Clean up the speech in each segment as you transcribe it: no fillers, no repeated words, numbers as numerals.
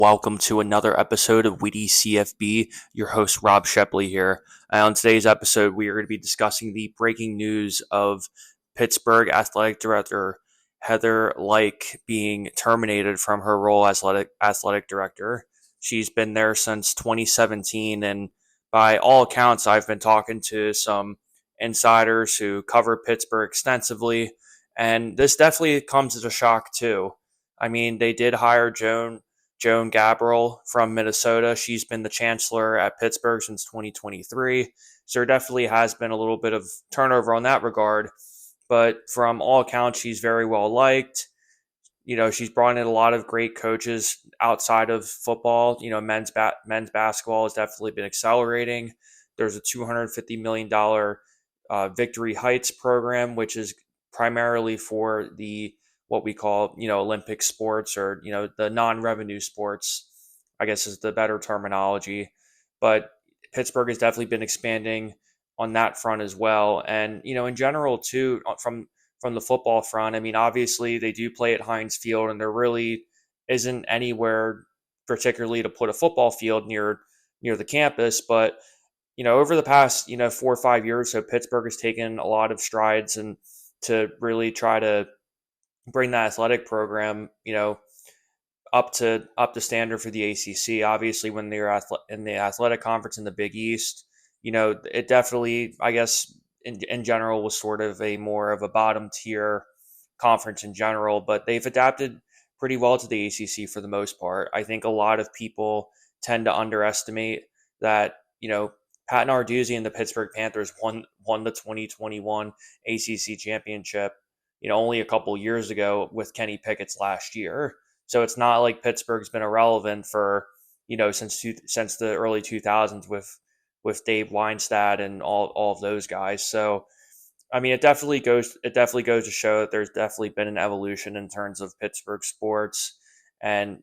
Welcome to another episode of Witty CFB. Your host, Rob Sheply here. On today's episode, we are going to be discussing the breaking news of Pittsburgh Athletic Director Heather Lyke being terminated from her role as athletic director. She's been there since 2017, and by all accounts, I've been talking to some insiders who cover Pittsburgh extensively, and this definitely comes as a shock too. I mean, they did hire Joan Gabriel from Minnesota. She's been the chancellor at Pittsburgh since 2023. So there definitely has been a little bit of turnover on that regard. But from all accounts, she's very well liked. She's brought in a lot of great coaches outside of football. Men's basketball has definitely been accelerating. There's a $250 million Victory Heights program, which is primarily for the what we call, Olympic sports or, the non-revenue sports, I guess is the better terminology. But Pittsburgh has definitely been expanding on that front as well. And, in general too, from the football front, I mean, obviously they do play at Heinz Field and there really isn't anywhere particularly to put a football field near the campus. But, over the past, 4 or 5 years, so Pittsburgh has taken a lot of strides and to really try to bring the athletic program, up to standard for the ACC. Obviously, when they're in the athletic conference in the Big East, it definitely, I guess, in general, was sort of a more of a bottom tier conference in general. But they've adapted pretty well to the ACC for the most part. I think a lot of people tend to underestimate that. Pat Narduzzi and the Pittsburgh Panthers won the 2021 ACC championship, only a couple years ago with Kenny Pickett's last year. So it's not like Pittsburgh's been irrelevant for, since the early 2000s with Dave Weinstadt and all of those guys. So I mean, it definitely goes to show that there's definitely been an evolution in terms of Pittsburgh sports, and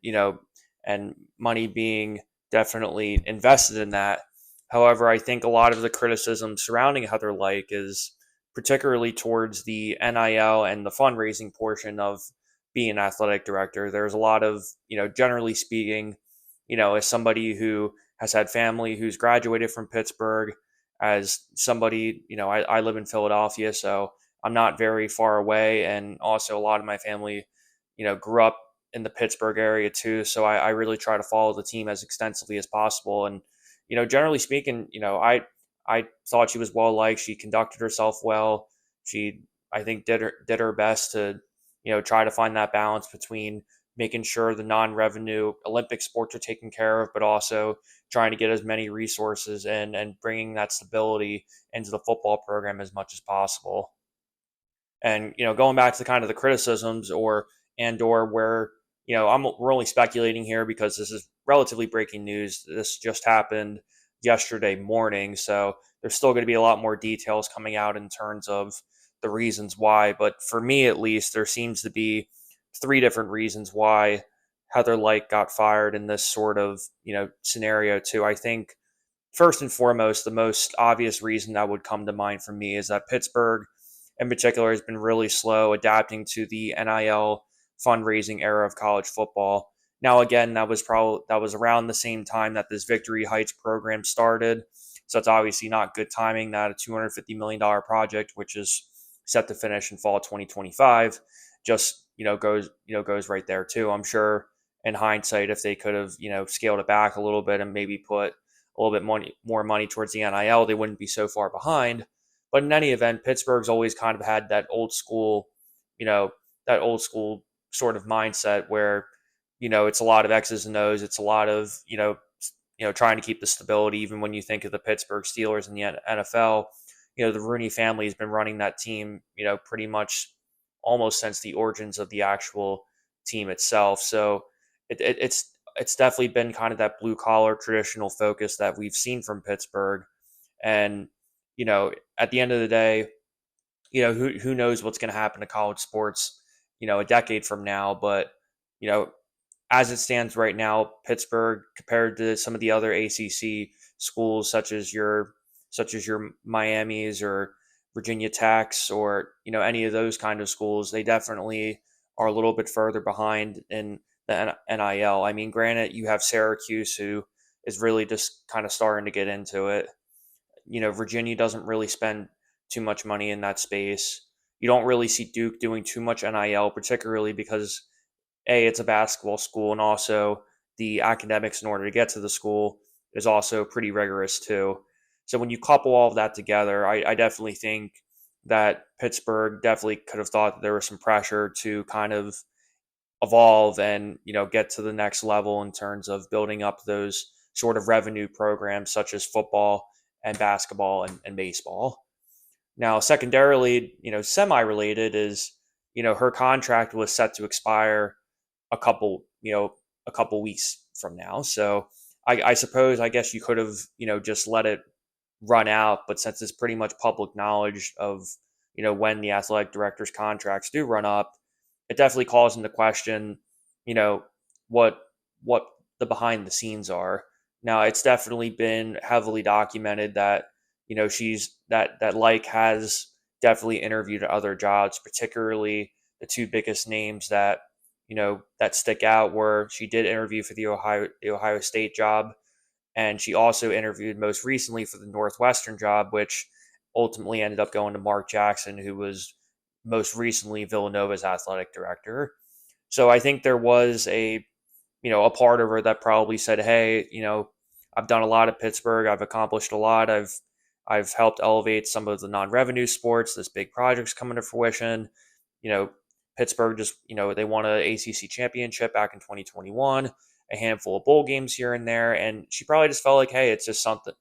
and money being definitely invested in that. However, I think a lot of the criticism surrounding Heather Lyke is particularly towards the NIL and the fundraising portion of being an athletic director. There's a lot of, generally speaking, as somebody who has had family who's graduated from Pittsburgh, as somebody, I live in Philadelphia, so I'm not very far away. And also, a lot of my family, grew up in the Pittsburgh area too. So I really try to follow the team as extensively as possible. And, generally speaking, I thought she was well liked. She conducted herself well. She, I think, did her best to, try to find that balance between making sure the non-revenue Olympic sports are taken care of, but also trying to get as many resources and bringing that stability into the football program as much as possible. And going back to the kind of the criticisms or where we're only speculating here because this is relatively breaking news. This just happened yesterday morning, so there's still going to be a lot more details coming out in terms of the reasons why. But for me, at least, there seems to be three different reasons why Heather Lyke got fired in this sort of scenario too. I think first and foremost, the most obvious reason that would come to mind for me is that Pittsburgh, in particular, has been really slow adapting to the NIL fundraising era of college football. Now, again, that was around the same time that this Victory Heights program started, so it's obviously not good timing that a $250 million project, which is set to finish in fall 2025, just goes right there too. I'm sure in hindsight, if they could have scaled it back a little bit and maybe put a little bit more money towards the NIL, they wouldn't be so far behind. But in any event, Pittsburgh's always kind of had you know, that old school sort of mindset where, it's a lot of X's and O's. It's a lot of, trying to keep the stability. Even when you think of the Pittsburgh Steelers in the NFL, the Rooney family has been running that team, pretty much almost since the origins of the actual team itself. So it's definitely been kind of that blue collar traditional focus that we've seen from Pittsburgh. And, at the end of the day, who knows what's going to happen to college sports, a decade from now. But, you know, as it stands right now, Pittsburgh, compared to some of the other ACC schools, such as your Miami's or Virginia Tech's or any of those kind of schools, they definitely are a little bit further behind in the NIL. I mean, granted, you have Syracuse, who is really just kind of starting to get into it. Virginia doesn't really spend too much money in that space. You don't really see Duke doing too much NIL, particularly because it's a basketball school, and also the academics in order to get to the school is also pretty rigorous too. So when you couple all of that together, I definitely think that Pittsburgh definitely could have thought that there was some pressure to kind of evolve and get to the next level in terms of building up those sort of revenue programs such as football and basketball and baseball. Now, secondarily, semi-related is, her contract was set to expire a couple, a couple weeks from now. So I suppose, I guess you could have, just let it run out. But since it's pretty much public knowledge of, when the athletic director's contracts do run up, it definitely calls into question, you know, what what the behind the scenes are. Now, it's definitely been heavily documented that, that Lyke has definitely interviewed at other jobs, particularly the two biggest names that stick out were she did interview for the Ohio State job, and she also interviewed most recently for the Northwestern job, which ultimately ended up going to Mark Jackson, who was most recently Villanova's athletic director. So I think there was a part of her that probably said, "Hey, I've done a lot at Pittsburgh. I've accomplished a lot. I've helped elevate some of the non-revenue sports. This big project's coming to fruition. You know, Pittsburgh just, they won an ACC championship back in 2021, a handful of bowl games here and there, and she probably just felt like, hey, it's just something,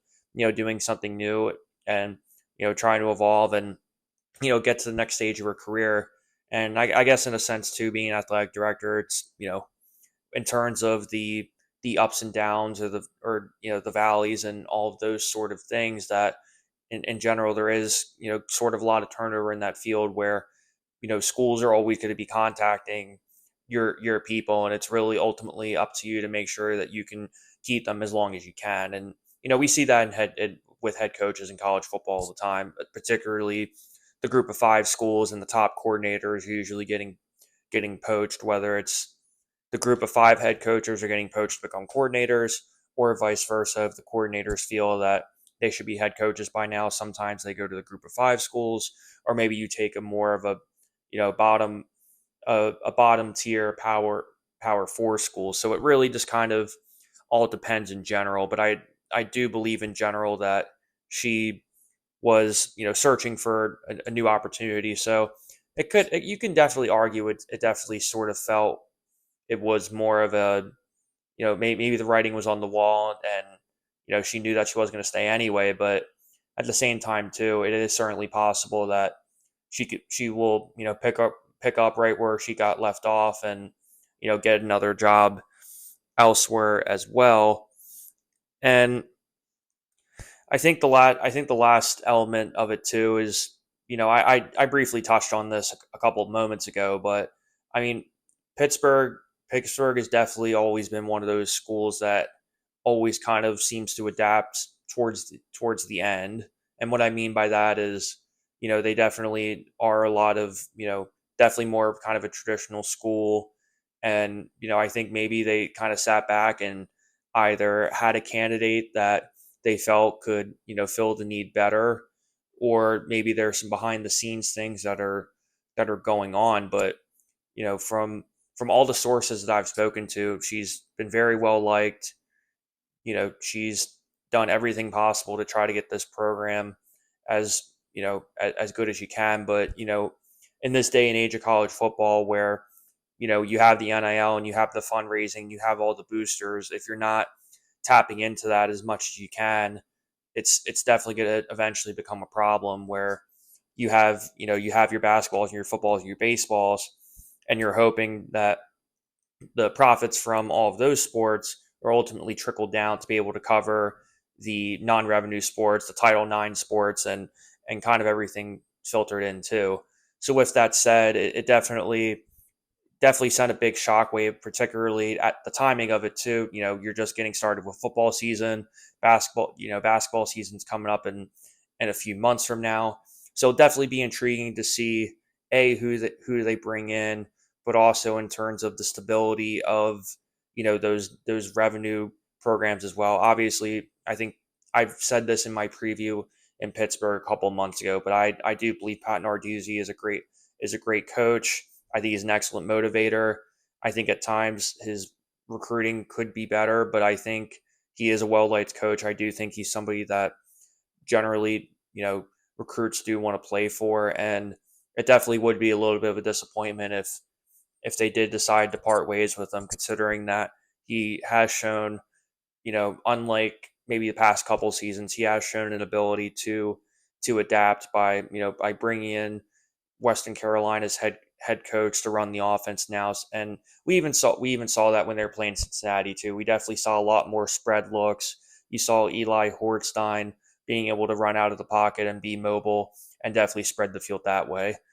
doing something new and trying to evolve and get to the next stage of her career." And I guess in a sense too, being an athletic director, it's in terms of the ups and downs or the valleys and all of those sort of things that in general there is sort of a lot of turnover in that field where schools are always going to be contacting your people, and it's really ultimately up to you to make sure that you can keep them as long as you can. And we see that with head coaches in college football all the time, particularly the group of five schools and the top coordinators are usually getting poached, whether it's the group of five head coaches are getting poached to become coordinators, or vice versa. If the coordinators feel that they should be head coaches by now, sometimes they go to the group of five schools, or maybe you take a more of bottom a bottom tier power four school. So it really just kind of all depends in general. But I do believe in general that she was searching for a new opportunity. So you can definitely argue it definitely sort of felt it was more of a maybe the writing was on the wall, and she knew that she wasn't going to stay anyway. But at the same time too, it is certainly possible that she will pick up right where she got left off, and get another job elsewhere as well. And I think the last element of it too is I briefly touched on this a couple of moments ago, but I mean Pittsburgh Pittsburgh has definitely always been one of those schools that always kind of seems to adapt towards the end. And what I mean by that is, they definitely are a lot of, definitely more of kind of a traditional school. And, I think maybe they kind of sat back and either had a candidate that they felt could, fill the need better, or maybe there's some behind the scenes things that are going on. But, from all the sources that I've spoken to, she's been very well liked. She's done everything possible to try to get this program as as good as she can. But in this day and age of college football, where you have the NIL and you have the fundraising, you have all the boosters. If you're not tapping into that as much as you can, it's definitely going to eventually become a problem where you have your basketballs and your footballs and your baseballs, and you're hoping that the profits from all of those sports are ultimately trickled down to be able to cover the non-revenue sports, the Title IX sports, and kind of everything filtered in too. So with that said, it definitely sent a big shockwave, particularly at the timing of it too. You're just getting started with football season, basketball season's coming up in a few months from now. So it'll definitely be intriguing to see who they bring in, but also in terms of the stability of those revenue programs as well. Obviously, I think I've said this in my preview in Pittsburgh a couple months ago, but I do believe Pat Narduzzi is a great coach. I think he's an excellent motivator. I think at times his recruiting could be better, but I think he is a well liked coach. I do think he's somebody that generally, recruits do want to play for, and it definitely would be a little bit of a disappointment if they did decide to part ways with him, considering that he has shown, unlike maybe the past couple seasons, he has shown an ability to adapt by bringing in Western Carolina's head coach to run the offense now, and we even saw that when they were playing Cincinnati too. We definitely saw a lot more spread looks. You saw Eli Hortstein being able to run out of the pocket and be mobile and definitely spread the field that way.